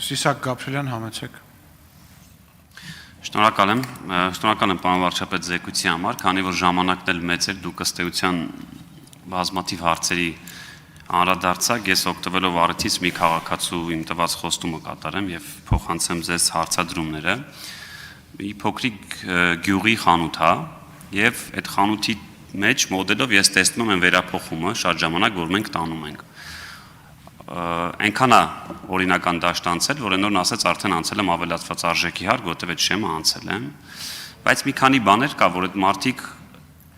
Սիսակ Գաբրելյան, համեցեք։ Շնորհակալ եմ պարոն վարչապետ զեկույցի համար, քանի որ ժամանակն էլ մեծ էր, դուք ըստ էության բազմաթիվ հարցերի անդրադարձաք, ես օգտվելով առիթից մի քաղաքացու իմ տված խոստումը կատարեմ եւ փոխանցեմ ձեզ հարցադրումները։ Մի փոքրիկ գյուղի խանութ է եւ այդ խանութի մեջ մոդելով ես տեսնում եմ վերափոխումը շատ ժամանակ, որ մենք տանում ենք։ Այնքան է օրինական դաշտ անցել, որ այնօրն ասեց արդեն անցել եմ ավելացված արժեքի հարկ, որտեղ այդ շեմը անցել եմ, բայց մի քանի բաներ կա, որ այդ մարդիկ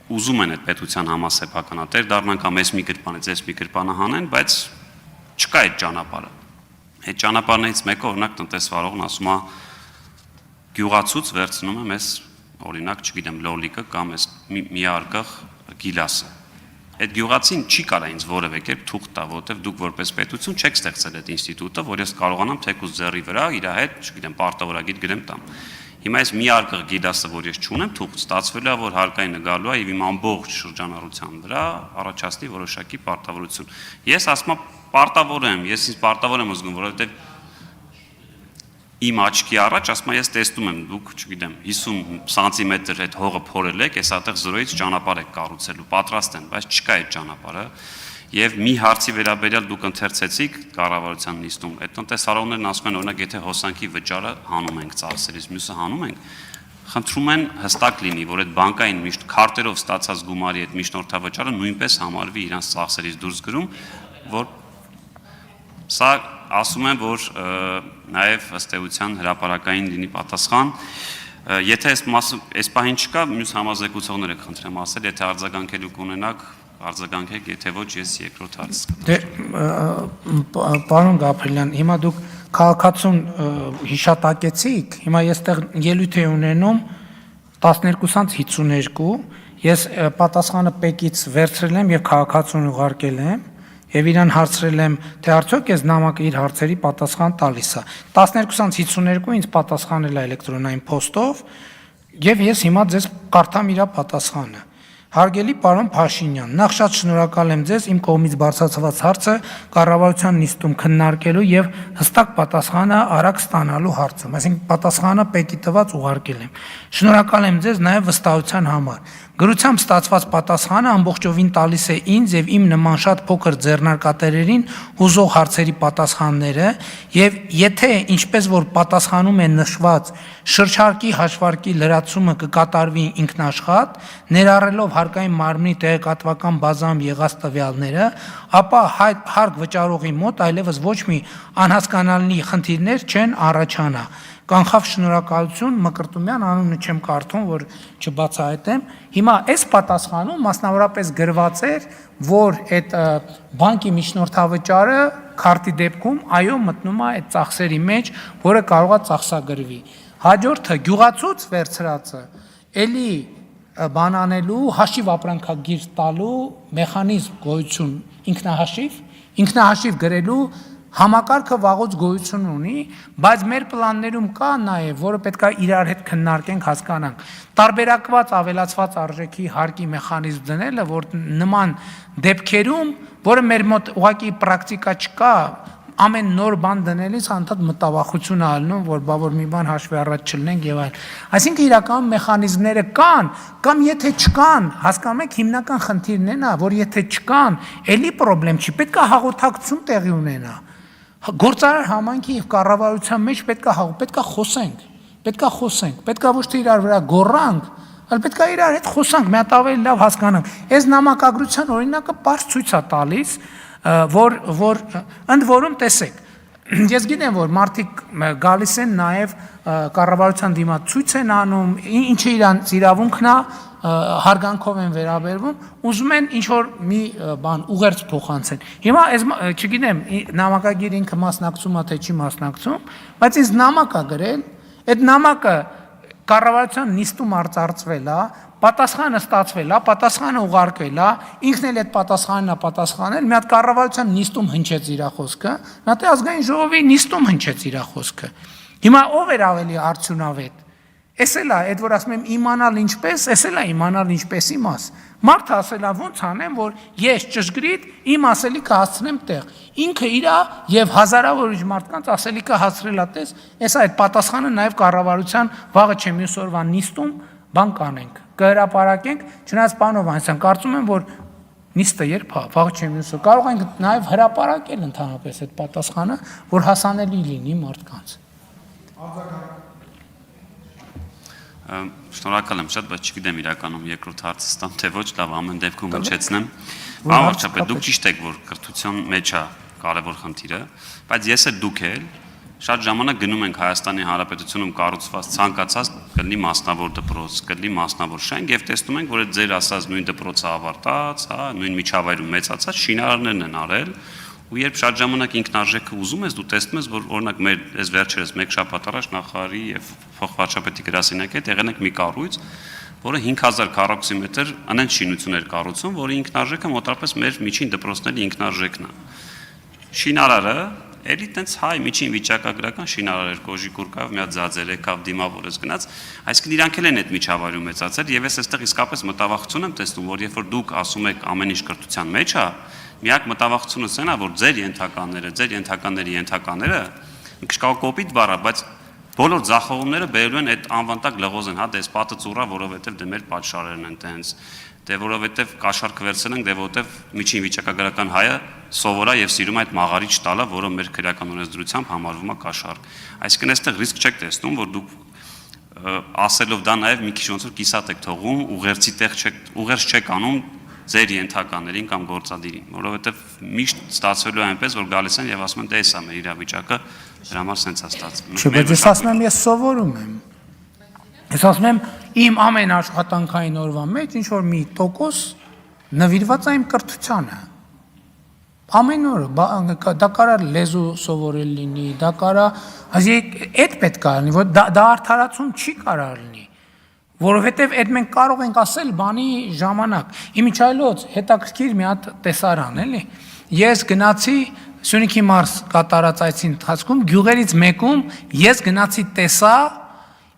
ուզում են այդ պետության համասեփականատեր դառնան կամ էս մի գրպանից էս մի գրպանը հանեն, բայց չկա այդ ճանապարհը։ Այդ ճանապարհներից մեկը օրինակ տնտեսվարողն ասում է գյուղացուց վերցնում եմ էս օրինակ, չգիտեմ, լոլիկը կամ էս միարկղ գիլասը։ Այդ գյուղացին չի կարա ինձ որևէ կերպ թուղթ տա, որովհետև դուք որպես պետություն չեք ստեղծել այդ ինստիտուտը, որ ես կարողանամ թեկուզ ձեռի վրա իր հետ, չգիտեմ, պարտավորագիր գրեմ տամ։ Հիմա այս մի արկղ գիլասը, որ ես չունեմ, թուղթ ստացվել է, որ հարկային գալու է եւ իմ ամբողջ շրջանառության վրա առաջացնի որոշակի պարտավորություն։ Ես ասում եմ պարտավոր եմ, ես ինձ պարտավոր եմ զգում, որովհետև իմ աչքի առաջ ասում եմ ես տեսնում եմ դուք, չգիտեմ, 50 սանտիմետր այդ հողը փորել եք, այս այդտեղ զրոյից ճանապարհ եք կառուցելու, պատրաստ են, բայց չկա այդ ճանապարհը։ Եվ մի հարցի վերաբերյալ դուք ընթերցեցիք կառավարության նիստում, այդ տնտեսարողներն ասում են օրինակ եթե հոսանքի վճարը հանում ենք ծախսերից, մյուսը հանում ենք, խնդրում են հստակ լինի, որ այդ բանկային միշտ քարտերով ստացած գումարի այդ միջնորդավճարը նույնպես համարվի իրանց ծախսերից դուրս գրում, որ սա ասում եմ, որ նաև ըստ էության հրապարակային լինի պատասխան, եթե այս պահին չկա, մյուս համազեկուցողները կխնդրեմ ասել, եթե արձագանքելու կունենաք, արձագանքեք, եթե ոչ, ես երկրորդ հարց կտամ։ Պարոն Գաբրելյան, հիմա դուք քաղաքացուն հիշատակեցիք, հիմա ես տեղ ելույթ եմ ունենում 12:52, ես պատասխանը ՊԵԿ-ից վերցրել եմ եւ քաղաքացուն ուղարկել եմ եւ իրան հարցրել եմ, թե արդյոք այս նամակը իր հարցերի պատասխան տալիս է։ 12:52 ինձ պատասխանել է էլեկտրոնային փոստով եւ ես հիմա ձեզ կարդամ իր պատասխանը։ Հարգելի պարոն Փաշինյան, նախ շատ շնորհակալ եմ ձեզ իմ կողմից բարձրացված հարցը կառավարության նիստում քննարկելու եւ հստակ պատասխանը արագ ստանալու հարցում, այսինքն պատասխանը ՊԵԿ-ի տված ուղարկել եմ։ Շնորհակալ եմ ձեզ նաեւ վստահության համար։ Գրությամբ ստացված պատասխանը ամբողջովին տալիս է ինձ եւ իմ նման շատ փոքր ձեռնարկատերերին հուզող հարցերի պատասխանները եւ եթե ինչպես որ պատասխանում է նշված շրջարկի հաշվարկի լրացումը կկատարվի ինքնաշխատ, ներառելով հարկային մարմնի տեղեկատվական բազայում եղած տվյալները, ապա հարկ վճարողի մոտ այլևս ոչ մի անհասկանալի խնդիրներ չեն առաջանա։ Կանխավ շնորհակալություն Մկրտումյան, անունը չեմ կարդում, որ չբացահայտեմ։ Հիմա այս պատասխանում մասնավորապես գրված էր, որ այդ բանկի միջնորդավճարը քարտի դեպքում այո մտնում է այդ ծախսերի մեջ, որը կարող է ծախսագրվի։ Հաջորդը գյուղացուց վերցրածը էլի բանանելու հաշիվ ապրանքագիր տալու մեխանիզմ գոյություն ինքնահաշիվ գրելու համակարգը վաղուց գոյություն ունի, բայց մեր պլաններում կա նաև, որը պետք է իրար հետ քննարկենք, հասկանանք, տարբերակված ավելացված արժեքի հարկի մեխանիզմ դնելը, որ նման դեպքերում, որը մեր մոտ ուղղակի պրակտիկա չկա, ամեն նոր բան դնելիս անդադ մտավախություն է ալնում, որ մի բան հաշվի առաջ չլինենք եւ այլ։ Այսինքն իրական մեխանիզմները կան, կամ եթե չկան, հասկանում եք, հիմնական խնդիրն է նա, որ եթե չկան, էլի խնդրեմ չի, պետք է հաղորդակցություն տեղի ունենա։ Գործարար համայնքի եւ կառավարության մեջ պետք է խոսենք, պետք է ոչ թե իրար վրա գոռանք, այլ պետք է իրար հետ խոսանք, մի հատ ավելի լավ հասկանանք։ Այս նամակագրության օրինակը պարզ ցույց է տալիս, որ ընդ որում տեսեք, ես գիտեմ, որ մարդիկ գալիս են նաև կառավարության դիմաց ցույց են անում, ինչը իրանց իրավունքն է, հարգանքով են վերաբերվում, ուզում են ինչ-որ մի բան ուղերձ փոխանցեն։ Հիմա չգիտեմ, նամակագիր ինքը մասնակցում է թե չի մասնակցում, բայց ինձ նամակ է գրել, այդ նամակը կառավարության նիստում արծարծվել է, պատասխանը ստացվել է, պատասխանը ուղարկվել է, ինքն էլ այդ պատասխանն է պատասխանել, մի հատ կառավարության նիստում հնչեց իր խոսքը, մի հատ ազգային ժողովի նիստում հնչեց իր խոսքը։ Հիմա ով էր ավելի արդյունավետ։ Էս էլ է, այդ որ ասում եմ իմանալ ինչպես, էս էլ է իմանալ ինչպես իմաս։ Մարդը ասել է ոնց անեմ, որ ես ճշգրիտ իմ ասելիքը հասցնեմ տեղ։ Ինքը իր եւ հազարավոր ուրիշ մարդկանց ասելիքը հասցրել է տես, էս այդ պատասխանը նաեւ կառավարության վաղը չէ մյուս օրվա նիստում բան կանենք, կհրապարակենք, չնայած պարոն Հովհաննիսյան, կարծում եմ, որ նիստը երբ է, վաղը չէ մյուս օր, կարող ենք նաեւ հրապարակել ընդհանրապես այդ պատասխանը, որ հասանելի լինի մարդկանց։ Շնորհակալ եմ շատ, բայց չգիտեմ իրականում երկրորդ հարցը ստամ թե ոչ, լավ ամեն դեպքում հնչեցնեմ։ Պարոն վարչապետ, դուք ճիշտ եք, որ կրթության մեջ է կարևոր խնդիրը, բայց ես էլ դուք էլ շատ ժամանակ գնում ենք Հայաստանի Հանրապետությունում կառուցված ցանկացած կլինի մասնավոր դպրոց, կլինի մասնավոր շենք եւ տեսնում ենք, որ այդ ձեր ասած նույն դպրոցը ավարտած, հա, նույն միջավայրում մեծացած շինարարներն են արել, ու երբ շատ ժամանակ ինքնարժեքը ուզում ես, դու տեսնում ես, որ օրինակ մեր այս վերջերս մեկ շաբաթ առաջ նախարարի եւ փոխվարչապետի գրասենյակի հետ եղել ենք մի կառույց, որը 5000 քառակուսի մետր անեն շինություն էր կառուցում, որի ինքնարժեքը մոտավորապես մեր միջին դպրոցների ինքնարժեքն է։ Շինարարը էլի տենց հայ միջին վիճակագրական շինարար էր, կոժիկուր կավ, մի հատ ձաձեր եկավ, դիմավորեց գնաց, այսինքն իրանք էլ են այդ միջավայրում մեծացել եւ ես այստեղ իսկապես մտավախություն եմ տեսնում, որ երբ որ դուք ասում եք ամեն ինչ կրթության մեջ է, միակ մտավախությունը սենա, որ ձեր ենթականները մի քիչ կոպիտ բառ է, բայց բոլոր ձախողումները բերելու են այդ անվանտակ լղոզեն, հա, դες պատը ծուռա, որովհետեւ դե մեր պատշարերն են տենց, դե որովհետեւ կաշառք վերցել ենք, դե որովհետեւ միջին վիճակագրական հայը սովորա եւ սիրում այդ մաղարիչ տալը, որը մեր քրեական օրենսդրությամբ համարվում է կաշառք։ Այսինքն այստեղ ռիսկ չեք տեսնում, որ դուք ասելով դա նաեւ մի քիչ ոնց որ կիսատ եք թողում, ուղերձ չեք անում ձեր ենթականերին կամ գործադիրին, որովհետեւ միշտ ստացվելու է այնպես, որ գալիս են եւ ասում են, դե էսա մեր իրավիճակը, դրա համար սենց է ստացվում։ Չէ, բայց ես ասում եմ, ես սովորում եմ։ Ես ասում եմ, իմ ամեն աշխատանքային օրվա մեջ ինչ որ մի տոկոս նվիրված է իմ կրթությանը։ Ամեն օր դա կարա լեզու սովորել լինի, դա կարա, այդ պետք է լինի, որ դա արդարացում չի կարա լինի։ Որովհետև այդ մենք կարող ենք ասել բանի ժամանակ։ Իմիջայլոց հետաքրքիր մի հատ տեսարան, էլի։ Ես գնացի Սյունիքի մարզ կատարած այցի ընթացքում գյուղերից մեկում ես գնացի տեսա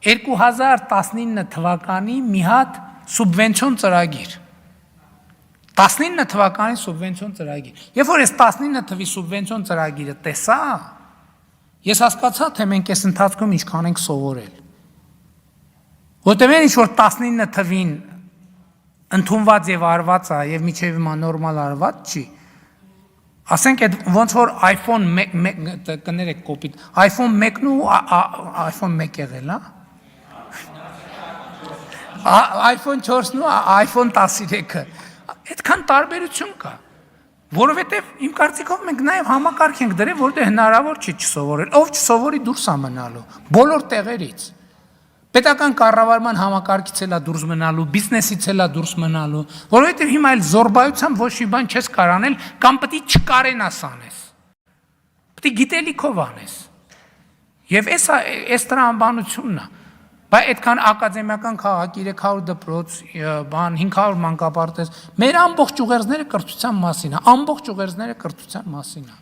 2019 թվականի մի հատ սուբվենցիոն ծրագիր։ 19 թվականի սուբվենցիոն ծրագիր։ Երբ որ ես 19 թվի սուբվենցիոն ծրագիրը տեսա, ես հասկացա, թե մենք այս ընթացքում ինչքան ենք սովորել։ Որտեղ ինչ որ 19 թվին ընդունված եւ արված է եւ միջև հիմա նորմալ արված չի։ Ասենք այդ ոնց որ iPhone 1 կներեք կոպիտ, iPhone 1-ն ու iPhone 1 եղել, հա։ iPhone 4-ն ու iPhone 13-ը։ Այդքան տարբերություն կա։ Որովհետեւ իմ կարծիքով մենք նաեւ համակարգ ենք դրել, որտեղ հնարավոր չի չսովորել։ Ով չսովորի դուրս է մնալու բոլոր տեղերից։ Պետական կառավարման համակարգից էլա դուրս մնալու, բիզնեսից էլա դուրս մնալու, որովհետև հիմա էլ զորբայությամբ ոչ մի բան չես կարող անել, կամ պետք է չկարենաս անես։ Պետք է գիտելիքով անես։ Եվ այս տրամաբանությունն է։ Բայց այդքան ակադեմիական քաղաք, 300 դպրոց, բան 500 մանկապարտեզ, մեր ամբողջ ուղերձները կրթության մասին է, ամբողջ ուղերձները կրթության մասին է։